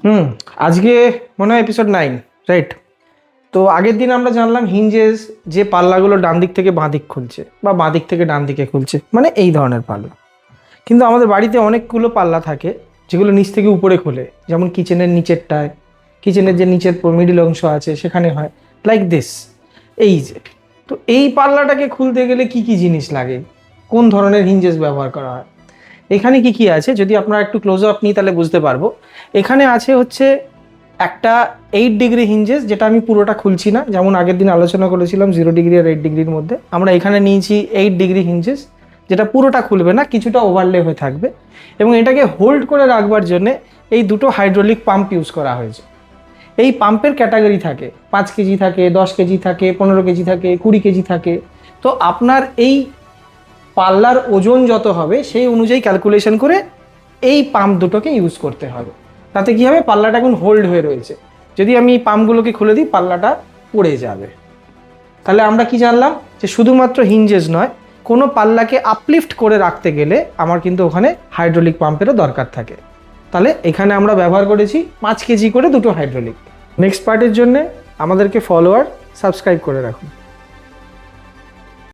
হুম আজকে মনে হয় এপিসোড 9, রাইট? তো আগের দিন আমরা জানলাম হিঞ্জেস যে পাল্লাগুলো ডান দিক থেকে বাঁ দিক খুলছে বা বাঁ দিক থেকে ডান দিকে খুলছে, মানে এই ধরনের পাল্লা। কিন্তু আমাদের বাড়িতে অনেকগুলো পাল্লা থাকে যেগুলো নিচ থেকে উপরে খোলে, যেমন কিচেনের নিচেরটায়, কিচেনের যে নিচের মিডিল অংশ আছে সেখানে হয়, লাইক দিস। এই যে, তো এই পাল্লাটাকে খুলতে গেলে কি কি জিনিস লাগে, কোন ধরনের হিঞ্জেস ব্যবহার করা হয়, এখানে কি কি আছে যদি আপনারা একটু ক্লোজ আপ নিই তাহলে বুঝতে পারবো। এখানে আছে হচ্ছে একটা 8 ডিগ্রি হিঞ্জেস, যেটা আমি পুরোটা খুলছি না, যেমন আগের দিন আলোচনা করেছিলাম 0 ডিগ্রি আর 8 ডিগ্রির মধ্যে। আমরা এখানে নিয়েছি 8 ডিগ্রি হিঞ্জেস, যেটা পুরোটা খুলবে না, কিছুটা ওভারলে হয়ে থাকবে, এবং এটাকে হোল্ড করে রাখবার জন্য এই দুটো হাইড্রোলিক পাম্প ইউজ করা হয়েছে। এই পাম্পের ক্যাটাগরি থাকে, 5 কেজি থাকে, 10 কেজি থাকে, 15 কেজি থাকে, 20 কেজি থাকে। তো আপনার এই পাল্লার ওজন যত হবে সেই অনুযায়ী ক্যালকুলেশন করে এই পাম্প দুটোকে ইউজ করতে হবে। তাতে কি হবে, পাল্লাটা এখন হোল্ড হয়ে রয়েছে, যদি আমি এই পাম্পগুলোকে খুলে দিই পাল্লাটা পড়ে যাবে। তাহলে আমরা কি জানলাম, যে শুধুমাত্র হিঞ্জেস নয়, কোনো পাল্লাকে আপলিফট করে রাখতে গেলে আমার কিন্তু ওখানে হাইড্রোলিক পাম্পেরও দরকার থাকে। তাহলে এখানে আমরা ব্যবহার করেছি 5 কেজি করে দুটো হাইড্রোলিক। নেক্সট পার্টের জন্য আমাদেরকে ফলোয়ার সাবস্ক্রাইব করে রাখুন।